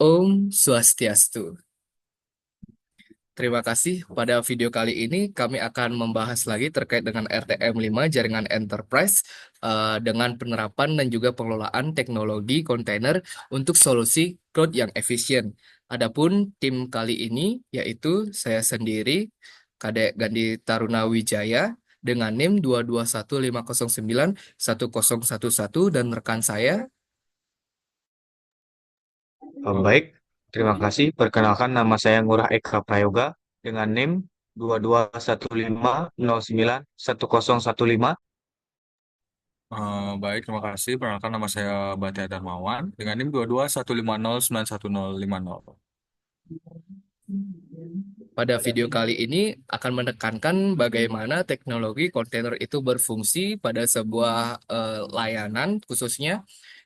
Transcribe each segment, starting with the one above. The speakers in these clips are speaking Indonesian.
Om Swastiastu. Terima kasih. Pada video kali ini kami akan membahas lagi terkait dengan RTM 5 jaringan enterprise dengan penerapan dan juga pengelolaan teknologi kontainer untuk solusi cloud yang efisien. Adapun tim kali ini yaitu saya sendiri, Kadek Gandhi Taruna Wijaya dengan NIM 22150911011 dan rekan saya. Baik, terima kasih. Perkenalkan nama saya Ngurah Eka Prayoga dengan NIM 2215091015. Baik, terima kasih. Perkenalkan nama saya Batia Darmawan dengan NIM 2215091050. Pada video kali ini akan menekankan bagaimana teknologi kontainer itu berfungsi pada sebuah layanan khususnya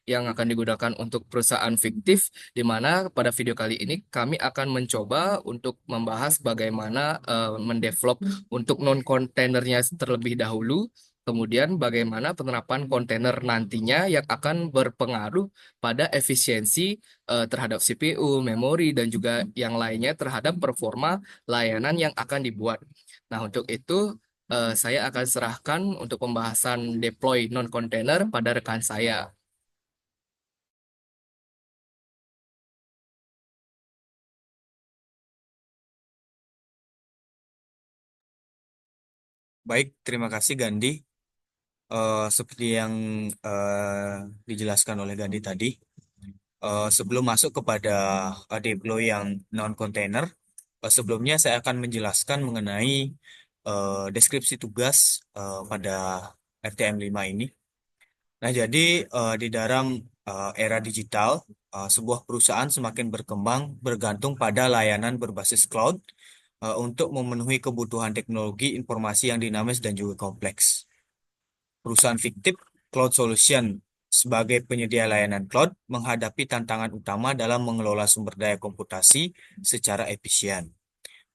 yang akan digunakan untuk perusahaan fiktif, di mana pada video kali ini kami akan mencoba untuk membahas bagaimana mendevelop untuk non-kontainernya terlebih dahulu, kemudian bagaimana penerapan kontainer nantinya yang akan berpengaruh pada efisiensi terhadap CPU, memori, dan juga yang lainnya terhadap performa layanan yang akan dibuat. Nah, untuk itu saya akan serahkan untuk pembahasan deploy non-container pada rekan saya. Baik, terima kasih Gandhi. Seperti yang dijelaskan oleh Gandhi tadi, sebelum masuk kepada deploy yang non-container, sebelumnya saya akan menjelaskan mengenai deskripsi tugas pada RTM 5 ini. Nah, jadi di dalam era digital, sebuah perusahaan semakin berkembang bergantung pada layanan berbasis cloud untuk memenuhi kebutuhan teknologi informasi yang dinamis dan juga kompleks. Perusahaan fiktif Cloud Solution sebagai penyedia layanan cloud menghadapi tantangan utama dalam mengelola sumber daya komputasi secara efisien.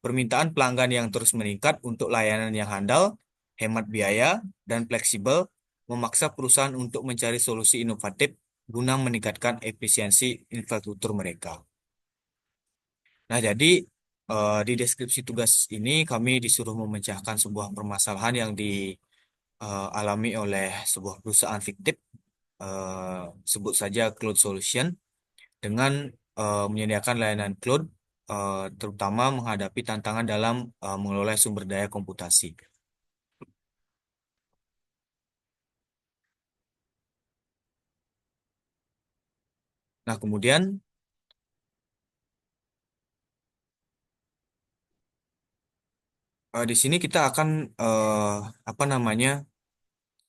Permintaan pelanggan yang terus meningkat untuk layanan yang handal, hemat biaya, dan fleksibel memaksa perusahaan untuk mencari solusi inovatif guna meningkatkan efisiensi infrastruktur mereka. Nah, jadi di deskripsi tugas ini kami disuruh memecahkan sebuah permasalahan yang dialami oleh sebuah perusahaan fiktif, eh, sebut saja Cloud Solution, dengan menyediakan layanan cloud, terutama menghadapi tantangan dalam mengelola sumber daya komputasi. Nah, kemudian di sini kita akan apa namanya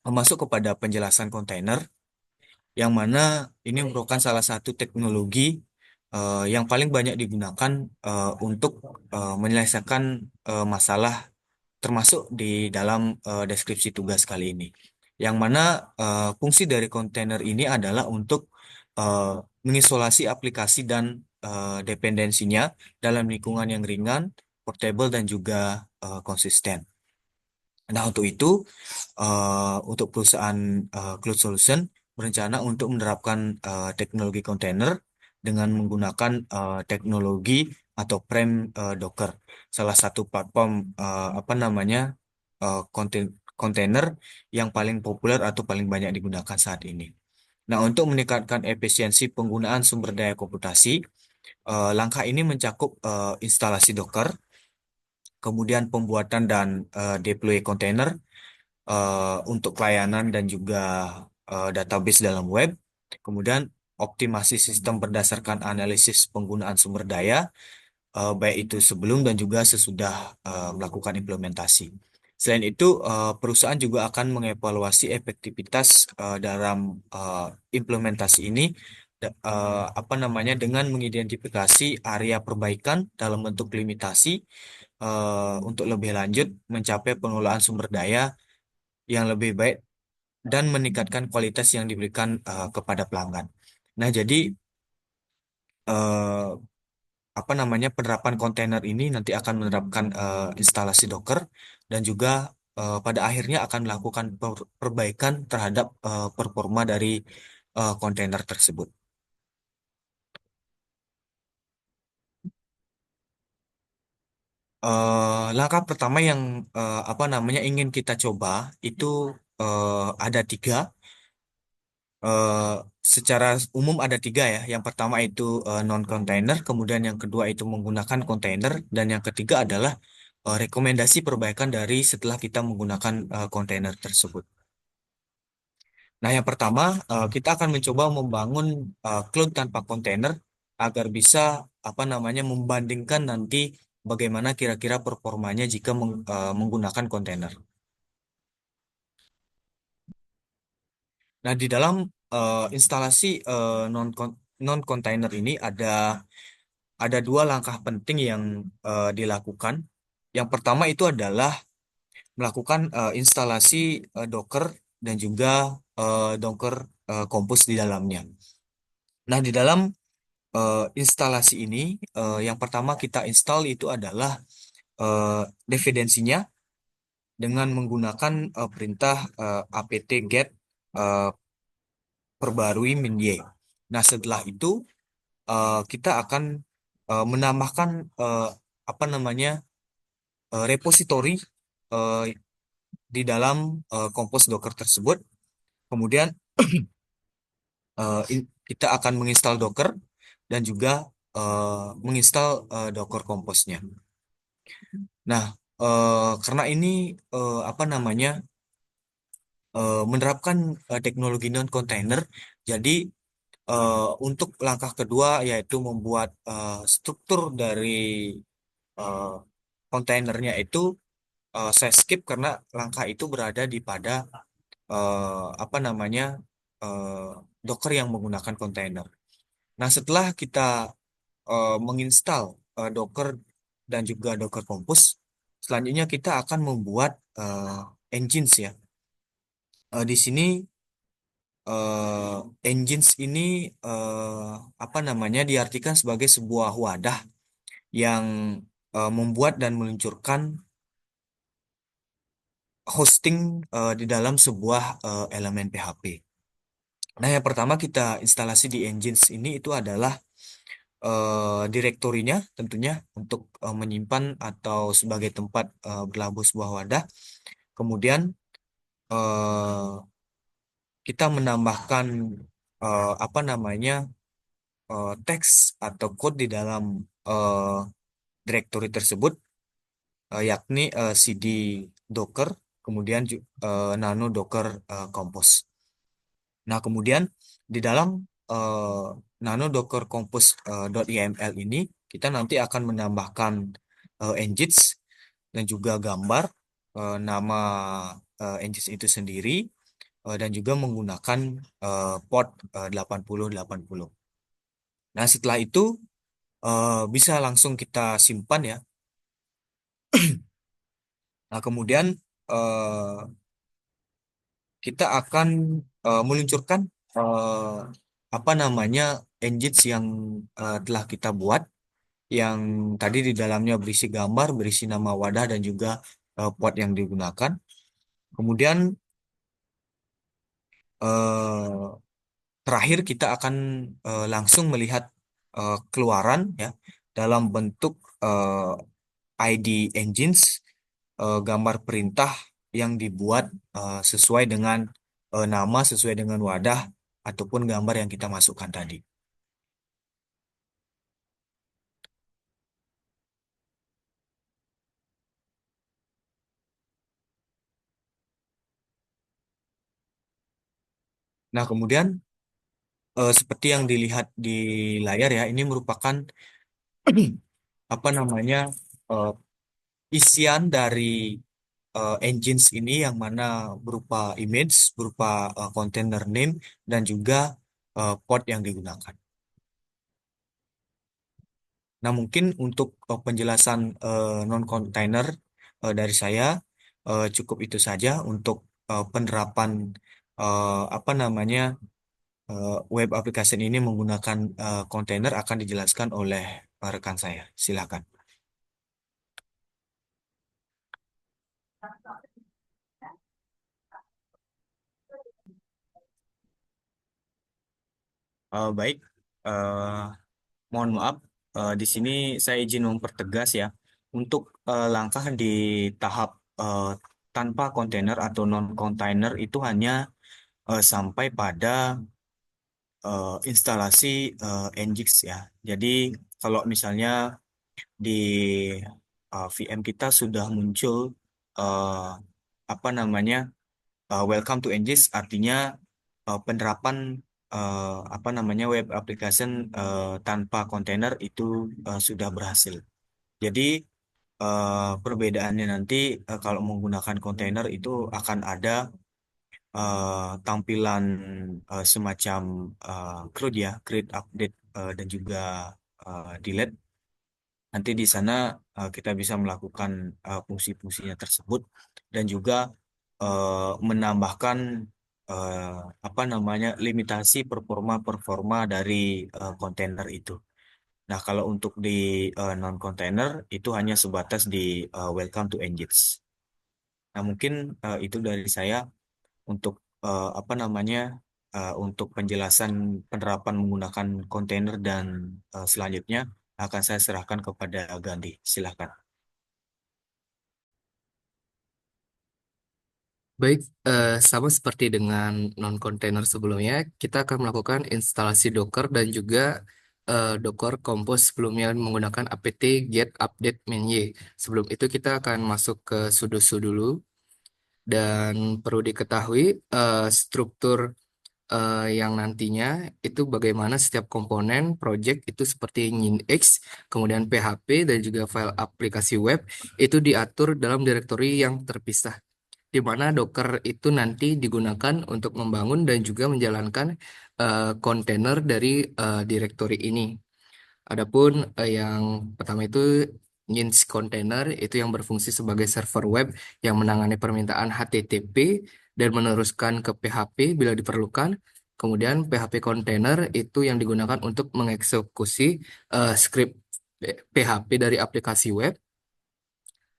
masuk kepada penjelasan kontainer, yang mana ini merupakan salah satu teknologi yang paling banyak digunakan untuk menyelesaikan masalah, termasuk di dalam deskripsi tugas kali ini. Yang mana fungsi dari kontainer ini adalah untuk eh, mengisolasi aplikasi dan dependensinya dalam lingkungan yang ringan, portable, dan juga konsisten. Nah, untuk itu, untuk perusahaan Cloud Solution berencana untuk menerapkan teknologi kontainer dengan menggunakan teknologi atau frame Docker, salah satu platform apa namanya kontainer yang paling populer atau paling banyak digunakan saat ini. Nah, untuk meningkatkan efisiensi penggunaan sumber daya komputasi, langkah ini mencakup instalasi Docker, kemudian pembuatan dan deploy kontainer untuk layanan dan juga database dalam web, kemudian optimasi sistem berdasarkan analisis penggunaan sumber daya, baik itu sebelum dan juga sesudah melakukan implementasi. Selain itu, perusahaan juga akan mengevaluasi efektivitas dalam implementasi ini, apa namanya, dengan mengidentifikasi area perbaikan dalam bentuk limitasi untuk lebih lanjut mencapai pengelolaan sumber daya yang lebih baik dan meningkatkan kualitas yang diberikan kepada pelanggan. Nah, jadi eh, apa namanya, penerapan kontainer ini nanti akan menerapkan instalasi Docker dan juga pada akhirnya akan melakukan perbaikan terhadap performa dari kontainer tersebut. Langkah pertama yang apa namanya ingin kita coba itu ada tiga. Eh, Secara umum ada tiga ya. Yang pertama itu non-container, kemudian yang kedua itu menggunakan kontainer, dan yang ketiga adalah rekomendasi perbaikan dari setelah kita menggunakan kontainer tersebut. Nah, yang pertama kita akan mencoba membangun cloud tanpa kontainer agar bisa apa namanya membandingkan nanti bagaimana kira-kira performanya jika menggunakan kontainer. Nah, di dalam instalasi non kontainer ini ada dua langkah penting yang dilakukan. Yang pertama itu adalah melakukan instalasi Docker dan juga Docker Compose di dalamnya. Nah, di dalam instalasi ini, yang pertama kita install itu adalah dependensinya dengan menggunakan perintah apt-get eh, perbarui min-y. Nah, setelah itu kita akan menambahkan eh, apa namanya repositori eh, di dalam Compose Docker tersebut. Kemudian kita akan menginstal Docker dan juga menginstal Docker Compose-nya. Nah, karena ini apa namanya menerapkan teknologi non-container, jadi untuk langkah kedua yaitu membuat struktur dari eh, kontainernya itu saya skip karena langkah itu berada di pada apa namanya eh, Docker yang menggunakan kontainer. Nah, setelah kita menginstal Docker dan juga Docker Compose, selanjutnya kita akan membuat engines ya. Di sini eh, engines ini apa namanya diartikan sebagai sebuah wadah yang membuat dan meluncurkan hosting di dalam sebuah elemen PHP. Nah, yang pertama kita instalasi di engines ini itu adalah direktorinya tentunya untuk menyimpan atau sebagai tempat berlabuh sebuah wadah. Kemudian eh, kita menambahkan apa namanya teks atau code di dalam eh, direktori tersebut, yakni cd docker, kemudian nano docker compose. Nah, kemudian di dalam eh, nano docker compose .yml ini kita nanti akan menambahkan engines dan juga gambar nama engines itu sendiri dan juga menggunakan port 8080. Nah, setelah itu bisa langsung kita simpan ya. Nah, kemudian eh, kita akan meluncurkan eh, apa namanya engines yang telah kita buat, yang tadi di dalamnya berisi gambar, berisi nama wadah dan juga port yang digunakan. Kemudian eh, terakhir kita akan langsung melihat keluaran ya dalam bentuk ID engines, gambar perintah yang dibuat sesuai dengan nama, sesuai dengan wadah ataupun gambar yang kita masukkan tadi. Nah, kemudian seperti yang dilihat di layar ya, ini merupakan apa namanya eh, isian dari engines ini yang mana berupa image, berupa container name dan juga port yang digunakan. Nah, mungkin untuk penjelasan non-container dari saya cukup itu saja untuk penerapan apa namanya web application ini menggunakan kontainer akan dijelaskan oleh rekan saya. Silakan. Baik, mohon maaf. Di sini saya izin mempertegas ya. Untuk langkah di tahap tanpa kontainer atau non kontainer itu hanya sampai pada instalasi Nginx ya. Jadi kalau misalnya di VM kita sudah muncul eh, apa namanya Welcome to Nginx, artinya penerapan apa namanya web application tanpa kontainer itu sudah berhasil. Jadi perbedaannya nanti kalau menggunakan kontainer itu akan ada tampilan semacam CRUD ya, create, update, dan juga delete. Nanti di sana kita bisa melakukan fungsi-fungsinya tersebut dan juga menambahkan eh, apa namanya limitasi performa dari kontainer itu. Nah, kalau untuk di non-container itu hanya sebatas di welcome to Nginx. Nah, mungkin itu dari saya untuk apa namanya untuk penjelasan penerapan menggunakan kontainer dan selanjutnya akan saya serahkan kepada Gandhi. Silahkan. Baik, sama seperti dengan non-container sebelumnya, kita akan melakukan instalasi Docker dan juga Docker Compose sebelumnya menggunakan apt get update menye. Sebelum itu kita akan masuk ke sudo dulu dan perlu diketahui struktur yang nantinya itu bagaimana setiap komponen project itu seperti Nginx, kemudian PHP dan juga file aplikasi web itu diatur dalam direktori yang terpisah di mana Docker itu nanti digunakan untuk membangun dan juga menjalankan kontainer dari direktori ini. Adapun yang pertama itu Nginx Container itu yang berfungsi sebagai server web yang menangani permintaan HTTP dan meneruskan ke PHP bila diperlukan. Kemudian PHP Container itu yang digunakan untuk mengeksekusi script PHP dari aplikasi web.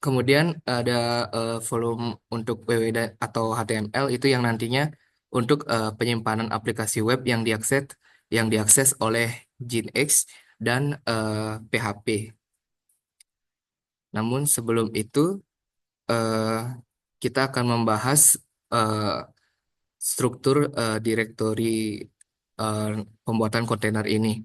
Kemudian ada volume untuk atau HTML itu yang nantinya untuk penyimpanan aplikasi web yang diakses oleh Nginx dan PHP. Namun sebelum itu eh, kita akan membahas eh, struktur direktori eh, pembuatan kontainer ini.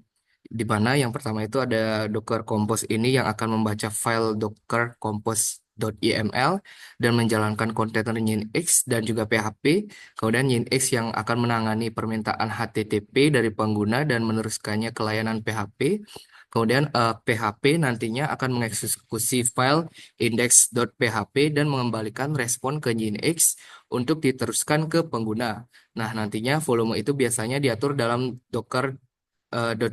Di mana yang pertama itu ada Docker Compose ini yang akan membaca file Docker Compose.yml dan menjalankan kontainer Nginx dan juga PHP. Kemudian Nginx yang akan menangani permintaan HTTP dari pengguna dan meneruskannya ke layanan PHP. Kemudian PHP nantinya akan mengeksekusi file index.php dan mengembalikan respon ke Nginx untuk diteruskan ke pengguna. Nah, nantinya volume itu biasanya diatur dalam Docker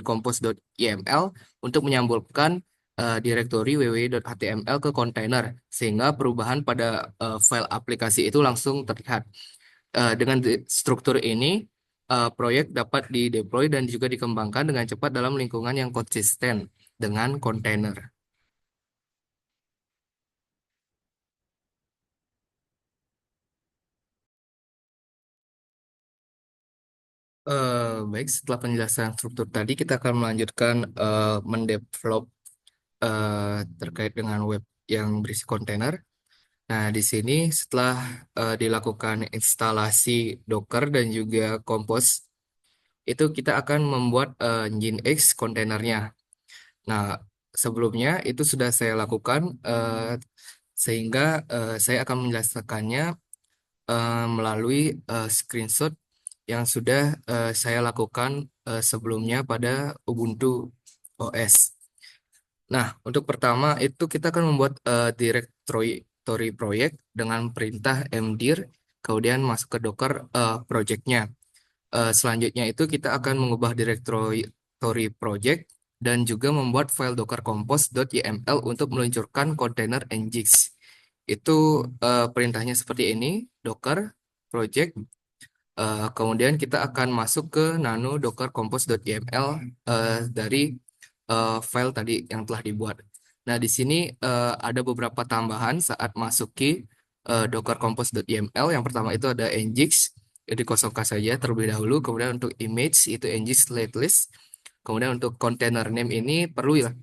.compose.yml untuk menyambungkan direktori www.html ke kontainer sehingga perubahan pada file aplikasi itu langsung terlihat. Dengan struktur ini, proyek dapat dideploy dan juga dikembangkan dengan cepat dalam lingkungan yang konsisten dengan kontainer. Baik, setelah penjelasan struktur tadi, kita akan melanjutkan mendevelop terkait dengan web yang berisi kontainer. Nah, di sini setelah dilakukan instalasi Docker dan juga Compose, itu kita akan membuat Nginx kontainernya. Nah, sebelumnya itu sudah saya lakukan sehingga saya akan menjelaskannya melalui screenshot yang sudah saya lakukan sebelumnya pada Ubuntu OS. Nah, untuk pertama itu kita akan membuat directory project dengan perintah mdir, kemudian masuk ke Docker projectnya. Selanjutnya itu kita akan mengubah directory project dan juga membuat file docker compose.yml untuk meluncurkan kontainer Nginx. Itu perintahnya seperti ini, docker project. Kemudian kita akan masuk ke nano docker compose.yml dari file tadi yang telah dibuat. Nah, di sini ada beberapa tambahan saat masuki docker compose.yml. Yang pertama itu ada nginx, itu dikosongkan saja terlebih dahulu. Kemudian untuk image itu nginx list. Kemudian untuk container name ini perlu ya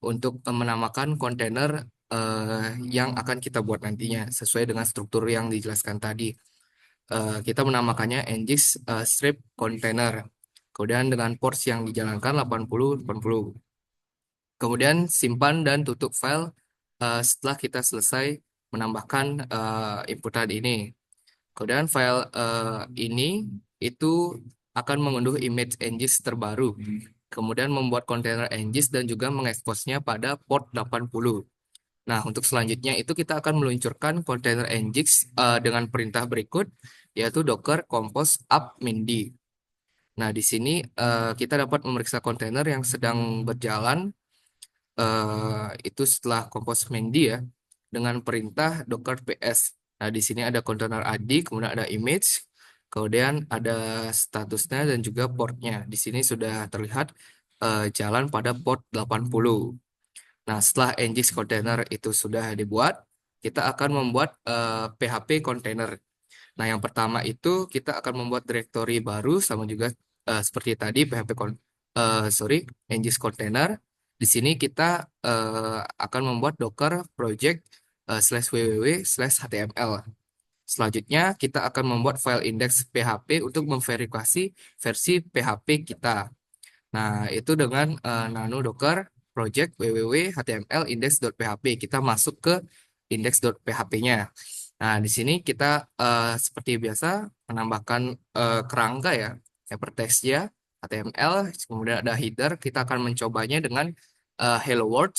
untuk menamakan kontainer yang akan kita buat nantinya sesuai dengan struktur yang dijelaskan tadi. Kita menamakannya Nginx strip container. Kemudian dengan ports yang dijalankan 80-80. Kemudian simpan dan tutup file setelah kita selesai menambahkan inputan ini. Kemudian file ini itu akan mengunduh image Nginx terbaru. Kemudian membuat kontainer Nginx dan juga mengeksposnya pada port 80. Nah, untuk selanjutnya itu kita akan meluncurkan kontainer Nginx dengan perintah berikut, yaitu docker compose up mindi. Nah, di sini kita dapat memeriksa kontainer yang sedang berjalan itu setelah compose mindi ya, dengan perintah docker ps. Nah, di sini ada kontainer ID, kemudian ada image, kemudian ada statusnya dan juga portnya. Di sini sudah terlihat jalan pada port 80. Nah, setelah Nginx container itu sudah dibuat, kita akan membuat PHP container. Nah, yang pertama itu kita akan membuat directory baru sama juga seperti tadi Nginx container. Di sini kita akan membuat docker project /www/html. Selanjutnya, kita akan membuat file index PHP untuk memverifikasi versi PHP kita. Nah, itu dengan nano docker project www.html index.php. Kita masuk ke index.php-nya. Nah, di sini kita seperti biasa menambahkan kerangka ya, hypertext-nya, HTML, kemudian ada header. Kita akan mencobanya dengan hello world.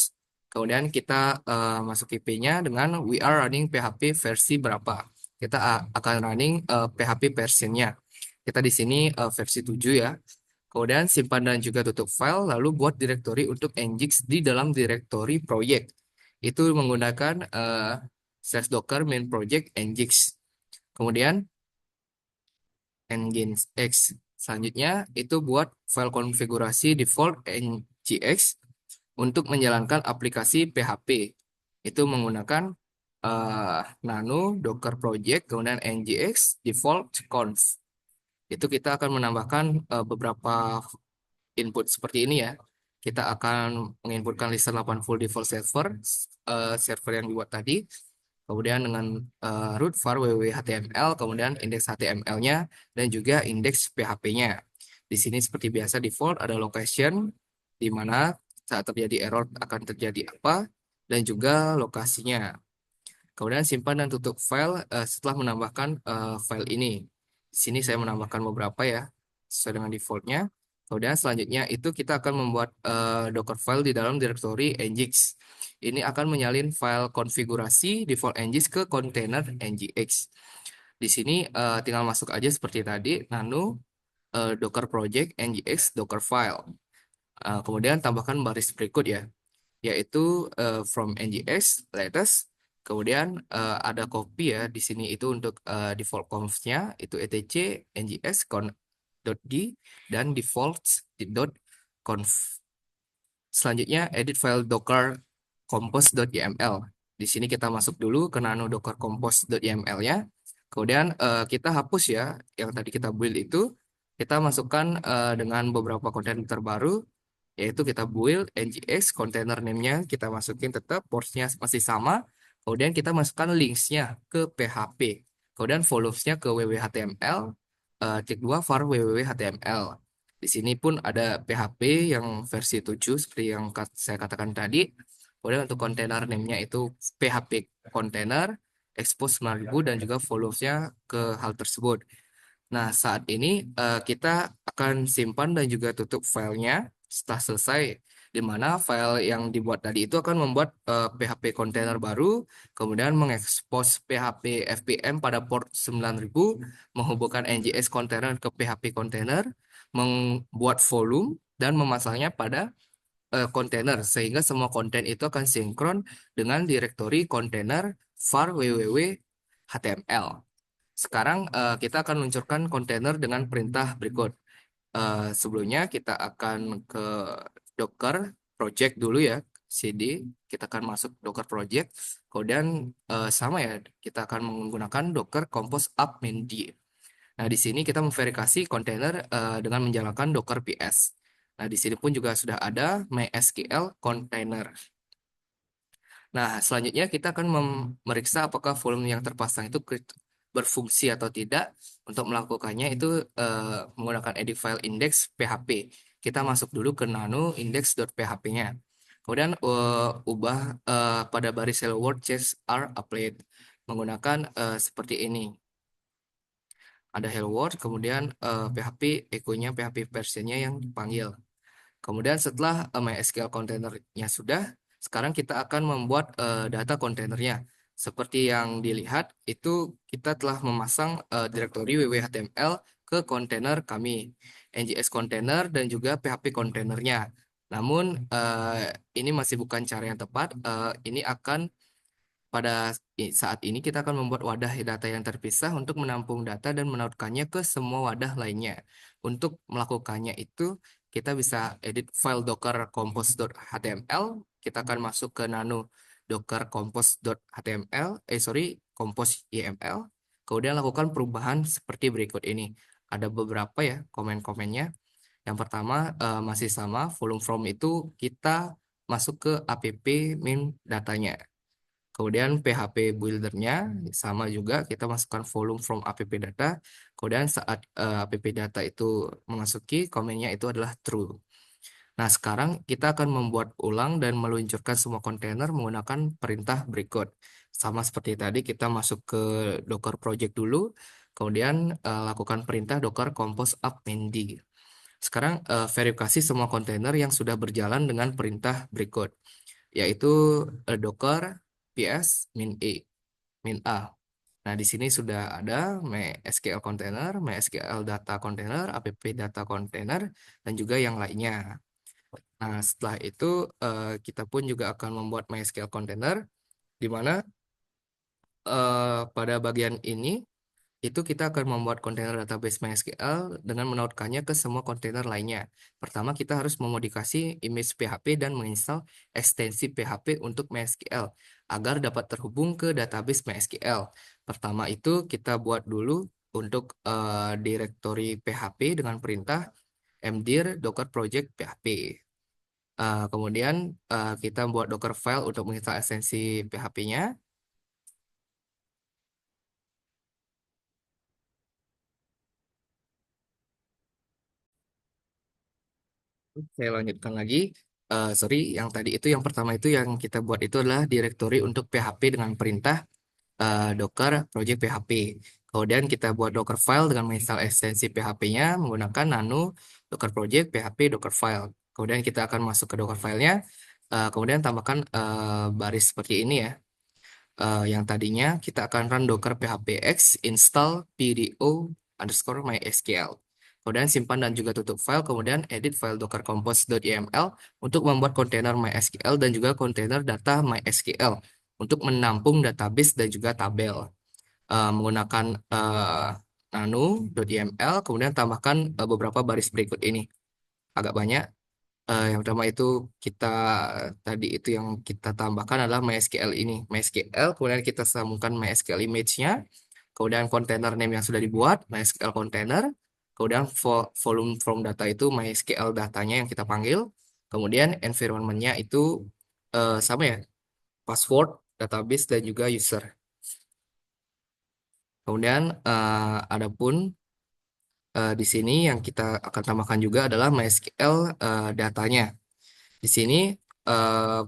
Kemudian kita masuk IP-nya dengan we are running PHP versi berapa. Kita akan running PHP versionnya. Kita di sini versi 7 ya. Kemudian simpan dan juga tutup file, lalu buat direktori untuk Nginx di dalam direktori proyek. Itu menggunakan slash docker main project Nginx. Kemudian Nginx. Selanjutnya itu buat file konfigurasi default Nginx untuk menjalankan aplikasi PHP. Itu menggunakan nano docker project kemudian Nginx default conf. Itu kita akan menambahkan beberapa input seperti ini ya. Kita akan menginputkan listener 80 default server, server yang dibuat tadi. Kemudian dengan root var www.html, kemudian indeks HTML-nya, dan juga indeks PHP-nya. Di sini seperti biasa default ada location, di mana saat terjadi error akan terjadi apa, dan juga lokasinya. Kemudian simpan dan tutup file setelah menambahkan file ini. Di sini saya menambahkan beberapa ya, sesuai dengan defaultnya. Kemudian selanjutnya itu kita akan membuat docker file di dalam direktori Nginx. Ini akan menyalin file konfigurasi default Nginx ke kontainer Nginx. Di sini tinggal masuk aja seperti tadi, nano docker project Nginx docker file. Kemudian tambahkan baris berikut ya, yaitu from Nginx latest. Kemudian ada copy ya di sini itu untuk default conf-nya itu etc ngs .d dan defaults.conf. Selanjutnya edit file docker compose.yml. Di sini kita masuk dulu ke nano docker compose.yml-nya. Kemudian kita hapus ya yang tadi kita build itu. Kita masukkan dengan beberapa konten terbaru, yaitu kita build nginx container name-nya kita masukin tetap ports-nya masih sama. Kemudian kita masukkan links-nya ke PHP. Kemudian follows-nya ke www.html, cek 2 var www.html. Di sini pun ada PHP yang versi 7 seperti yang saya katakan tadi. Kemudian untuk kontainer name-nya itu PHP container, expose 9000 dan juga follows-nya ke hal tersebut. Nah, saat ini kita akan simpan dan juga tutup filenya setelah selesai, di mana file yang dibuat tadi itu akan membuat PHP container baru, kemudian mengekspos PHP FPM pada port 9000, menghubungkan NGS container ke PHP container, membuat volume, dan memasangnya pada kontainer, sehingga semua konten itu akan sinkron dengan direktori kontainer var www HTML. Sekarang kita akan luncurkan kontainer dengan perintah berikut. Sebelumnya kita akan ke Docker project dulu ya, cd. Kita akan masuk Docker project. Kemudian sama ya, kita akan menggunakan Docker compose up mindi. Nah, di sini kita memverifikasi kontainer dengan menjalankan Docker ps. Nah, di sini pun juga sudah ada MySQL container. Nah, selanjutnya kita akan memeriksa apakah volume yang terpasang itu berfungsi atau tidak. Untuk melakukannya itu menggunakan edit file index PHP. Kita masuk dulu ke nano index.php-nya. Kemudian ubah pada baris hello world change are applied menggunakan seperti ini. Ada hello world, kemudian PHP echonya PHP versionnya yang dipanggil. Kemudian setelah MySQL kontainernya sudah, sekarang kita akan membuat data kontainernya. Seperti yang dilihat, itu kita telah memasang direktori www.html ke kontainer kami, NGS kontainer dan juga PHP kontainernya. Namun ini masih bukan cara yang tepat. Ini akan pada saat ini kita akan membuat wadah data yang terpisah untuk menampung data dan menautkannya ke semua wadah lainnya. Untuk melakukannya itu kita bisa edit file docker compose.html. Kita akan masuk ke nano docker compose.html, compose YML. Kemudian lakukan perubahan seperti berikut ini. Ada beberapa ya komen-komennya. Yang pertama masih sama, volume from itu kita masuk ke app min datanya. Kemudian PHP buildernya sama juga kita masukkan volume from app data. Kemudian saat app data itu memasuki komennya itu adalah true. Nah, sekarang kita akan membuat ulang dan meluncurkan semua kontainer menggunakan perintah berikut. Sama seperti tadi kita masuk ke Docker project dulu, kemudian lakukan perintah docker compose up main D. Sekarang verifikasi semua kontainer yang sudah berjalan dengan perintah berikut, yaitu docker ps min min a. Nah, di sini sudah ada MySQL container, MySQL data container, app data container, dan juga yang lainnya. Nah, setelah itu kita pun juga akan membuat MySQL container, di mana pada bagian ini itu kita akan membuat kontainer database MySQL dengan menautkannya ke semua kontainer lainnya. Pertama, kita harus memodifikasi image PHP dan menginstal ekstensi PHP untuk MySQL agar dapat terhubung ke database MySQL. Pertama itu kita buat dulu untuk direktori PHP dengan perintah mdir docker project PHP. Kemudian kita buat docker file untuk menginstal ekstensi PHP-nya. Saya lanjutkan lagi. Sorry, yang tadi itu yang pertama itu yang kita buat itu adalah direktori untuk PHP dengan perintah docker project PHP. Kemudian kita buat docker file dengan menginstal ekstensi PHP-nya menggunakan nano docker project PHP docker file. Kemudian kita akan masuk ke docker file-nya. Kemudian tambahkan baris seperti ini ya. Yang tadinya kita akan run docker phpx install pdo underscore mysql. Kemudian simpan dan juga tutup file, kemudian edit file docker compose.yml untuk membuat kontainer MySQL dan juga kontainer data MySQL untuk menampung database dan juga tabel. Menggunakan nano.yml, kemudian tambahkan beberapa baris berikut ini. Agak banyak. Yang pertama itu kita tadi itu yang kita tambahkan adalah MySQL ini. MySQL, kemudian kita sambungkan MySQL image-nya, kemudian container name yang sudah dibuat, MySQL container, kemudian volume from data itu MySQL datanya yang kita panggil, kemudian environment-nya itu sama ya, password, database, dan juga user. Kemudian adapun di sini yang kita akan tambahkan juga adalah MySQL datanya. Di sini eh,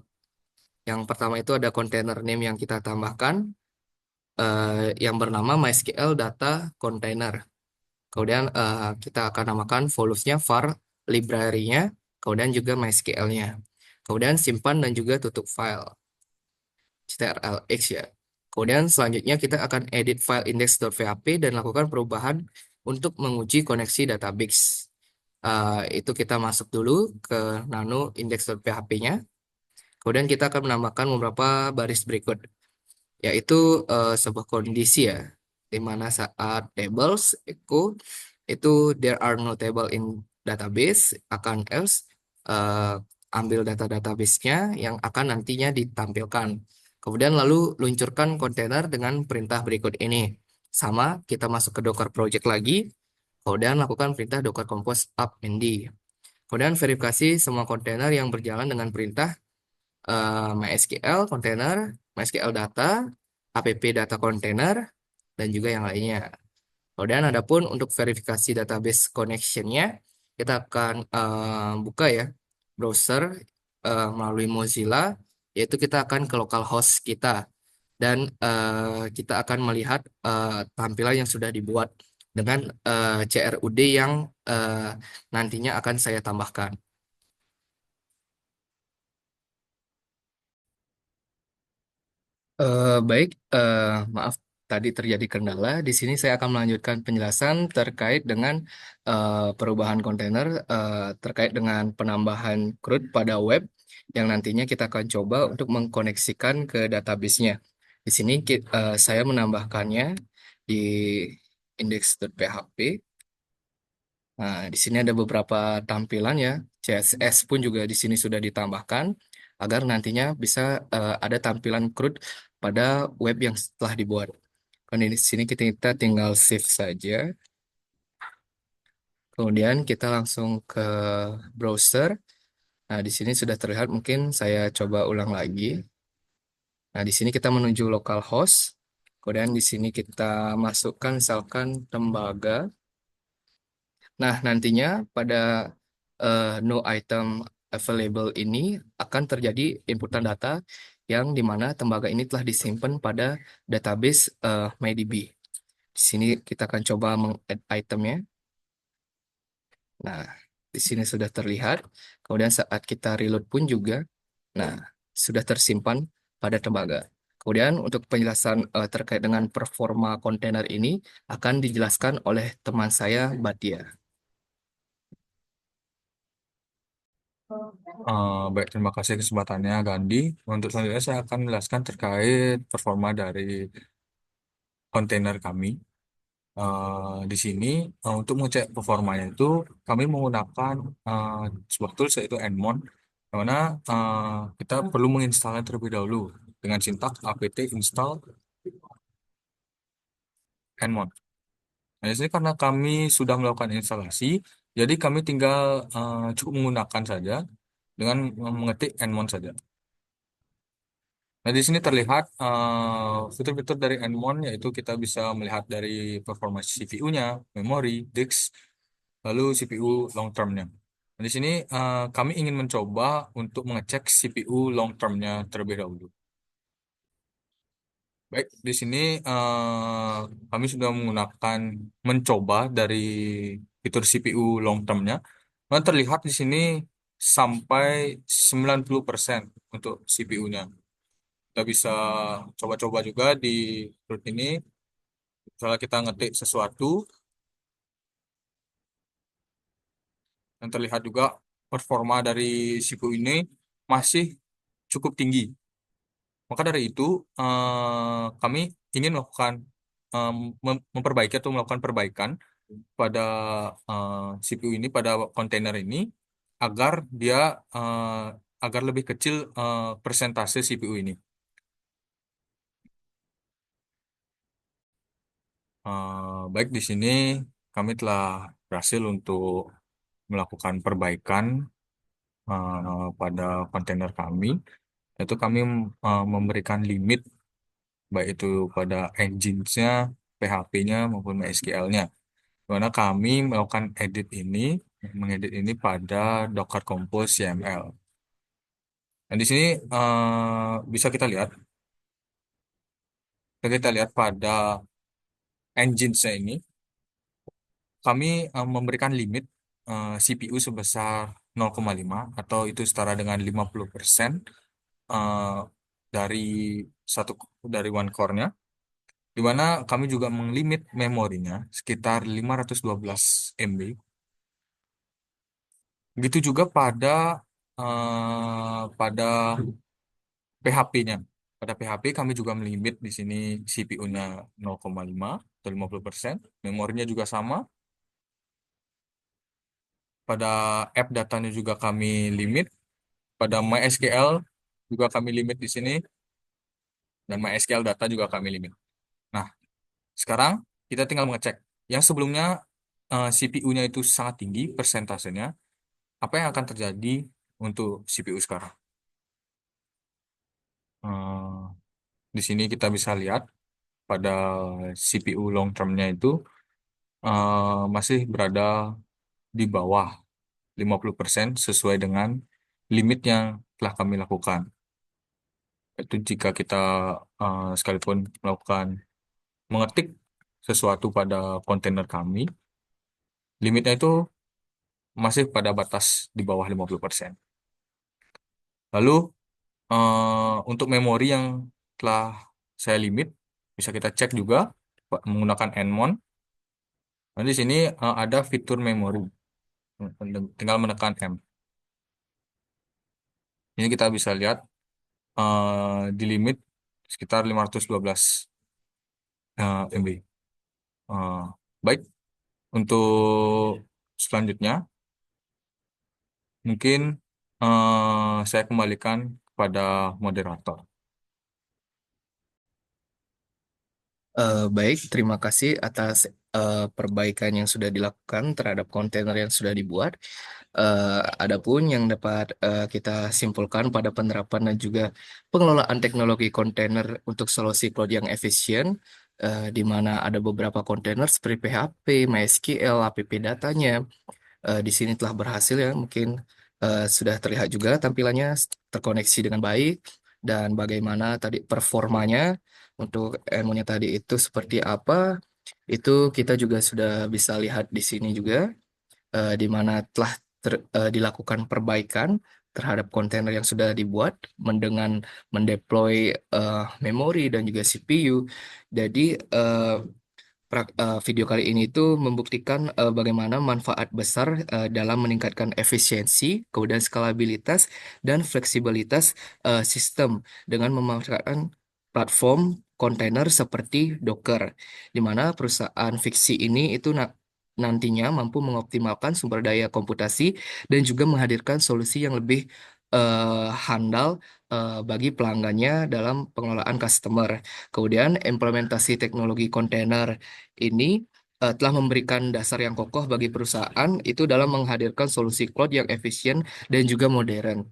yang pertama itu ada container name yang kita tambahkan yang bernama MySQL Data Container. Kemudian kita akan namakan volumes-nya var library-nya, kemudian juga MySQL-nya. Kemudian simpan dan juga tutup file strlx ya. Kemudian selanjutnya kita akan edit file index.php dan lakukan perubahan untuk menguji koneksi database. Itu kita masuk dulu ke nano index.php-nya. Kemudian kita akan menambahkan beberapa baris berikut, yaitu sebuah kondisi ya, di mana saat tables echo itu there are no table in database akan else ambil data database-nya yang akan nantinya ditampilkan. Kemudian lalu luncurkan kontainer dengan perintah berikut ini. Sama, kita masuk ke Docker project lagi, kemudian lakukan perintah docker compose up md. Kemudian verifikasi semua kontainer yang berjalan dengan perintah MySQL container, MySQL data, app data container, dan juga yang lainnya. Kemudian adapun untuk verifikasi database connection-nya, kita akan buka ya browser melalui Mozilla, yaitu kita akan ke localhost kita dan kita akan melihat tampilan yang sudah dibuat dengan CRUD yang nantinya akan saya tambahkan. Baik, maaf tadi terjadi kendala. Di sini saya akan melanjutkan penjelasan terkait dengan perubahan kontainer, terkait dengan penambahan CRUD pada web yang nantinya kita akan coba untuk mengkoneksikan ke database-nya. Di sini saya menambahkannya di index.php. Nah, di sini ada beberapa tampilan ya. CSS pun juga di sini sudah ditambahkan agar nantinya bisa ada tampilan CRUD pada web yang setelah dibuat. Kan di sini kita tinggal save saja. Kemudian kita langsung ke browser. Nah, di sini sudah terlihat, mungkin saya coba ulang lagi. Nah, di sini kita menuju localhost. Kemudian di sini kita masukkan misalkan tembaga. Nah, nantinya pada no item available ini akan terjadi inputan data yang dimana tembaga ini telah disimpan pada database MyDB. Di sini kita akan coba meng-add itemnya. Nah, di sini sudah terlihat. Kemudian saat kita reload pun juga, nah, sudah tersimpan pada tembaga. Kemudian untuk penjelasan terkait dengan performa kontainer ini akan dijelaskan oleh teman saya, Batia. Baik, terima kasih kesempatannya, Gandhi. Untuk selanjutnya saya akan menjelaskan terkait performa dari kontainer kami. Di sini untuk mengecek performanya itu kami menggunakan uh, sebuah tools yaitu Nmon, di mana kita perlu menginstalnya terlebih dahulu dengan sintak apt install Nmon. Nah, di sini karena kami sudah melakukan instalasi, jadi kami tinggal cukup menggunakan saja dengan mengetik Nmon saja. Nah, di sini terlihat fitur-fitur dari Nmon, yaitu kita bisa melihat dari performa CPU-nya, memori, disk, lalu CPU long term-nya. Nah, di sini kami ingin mencoba untuk mengecek CPU long term-nya terlebih dahulu. Baik, di sini kami sudah menggunakan mencoba dari fitur CPU long term-nya. Nah, terlihat di sini sampai 90% untuk CPU-nya. Kita bisa coba-coba juga di root ini. Misalnya kita ngetik sesuatu, yang terlihat juga performa dari CPU ini masih cukup tinggi. Maka dari itu, kami ingin melakukan memperbaiki atau melakukan perbaikan pada CPU ini, pada kontainer ini, agar dia eh, agar lebih kecil persentase CPU ini. Baik, di sini kami telah berhasil untuk melakukan perbaikan pada kontainer kami, yaitu kami memberikan limit baik itu pada engine-nya, PHP-nya maupun MySQL-nya. Di mana kami melakukan mengedit ini pada Docker Compose YAML. Dan di sini bisa kita lihat pada engine-nya ini, kami memberikan limit CPU sebesar 0,5 atau itu setara dengan 50% eh, dari satu dari one core-nya, di mana kami juga menglimit memorinya sekitar 512 MB. Begitu juga pada PHP-nya. Pada PHP kami juga melimit di sini CPU-nya 0,5 atau 50%, memorinya juga sama. Pada app datanya juga kami limit. Pada MySQL juga kami limit di sini, dan MySQL data juga kami limit. Nah, sekarang kita tinggal mengecek. Yang sebelumnya CPU-nya itu sangat tinggi persentasenya, apa yang akan terjadi untuk CPU sekarang? Eh, di sini kita bisa lihat pada CPU long term-nya itu masih berada di bawah 50% sesuai dengan limit yang telah kami lakukan. Itu jika kita sekalipun melakukan mengetik sesuatu pada kontainer kami, limitnya itu masih pada batas di bawah 50%. Lalu untuk memori yang telah saya limit, bisa kita cek juga menggunakan Nmon. Nah, di sini ada fitur memori. Tinggal menekan M. Ini kita bisa lihat di limit sekitar 512 MB. Eh, baik, untuk selanjutnya mungkin saya kembalikan kepada moderator. Baik, terima kasih atas perbaikan yang sudah dilakukan terhadap kontainer yang sudah dibuat. Adapun yang dapat kita simpulkan pada penerapan dan juga pengelolaan teknologi kontainer untuk solusi cloud yang efisien, di mana ada beberapa kontainer seperti PHP, MySQL, app datanya, di sini telah berhasil ya, mungkin sudah terlihat juga tampilannya terkoneksi dengan baik dan bagaimana tadi performanya untuk ilmunya tadi itu seperti apa, itu kita juga sudah bisa lihat di sini juga, di mana telah dilakukan perbaikan terhadap kontainer yang sudah dibuat dengan mendeploy memori dan juga CPU. Jadi video kali ini tuh membuktikan bagaimana manfaat besar dalam meningkatkan efisiensi, kemudian skalabilitas dan fleksibilitas sistem dengan memanfaatkan platform kontainer seperti Docker, di mana perusahaan fiksi ini itu nantinya mampu mengoptimalkan sumber daya komputasi dan juga menghadirkan solusi yang lebih handal bagi pelanggannya dalam pengelolaan customer. Kemudian implementasi teknologi kontainer ini telah memberikan dasar yang kokoh bagi perusahaan itu dalam menghadirkan solusi cloud yang efisien dan juga modern.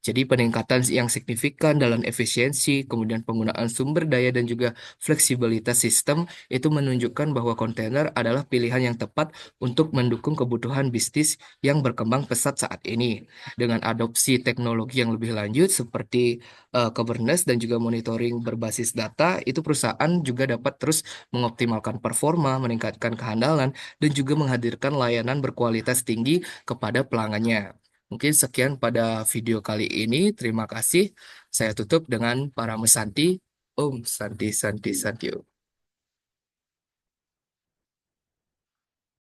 Jadi peningkatan yang signifikan dalam efisiensi, kemudian penggunaan sumber daya dan juga fleksibilitas sistem itu menunjukkan bahwa kontainer adalah pilihan yang tepat untuk mendukung kebutuhan bisnis yang berkembang pesat saat ini. Dengan adopsi teknologi yang lebih lanjut seperti governance dan juga monitoring berbasis data, itu perusahaan juga dapat terus mengoptimalkan performa, meningkatkan kehandalan, dan juga menghadirkan layanan berkualitas tinggi kepada pelanggannya. Mungkin sekian pada video kali ini. Terima kasih. Saya tutup dengan para mesanti. Om Santi Santi Santi. Om.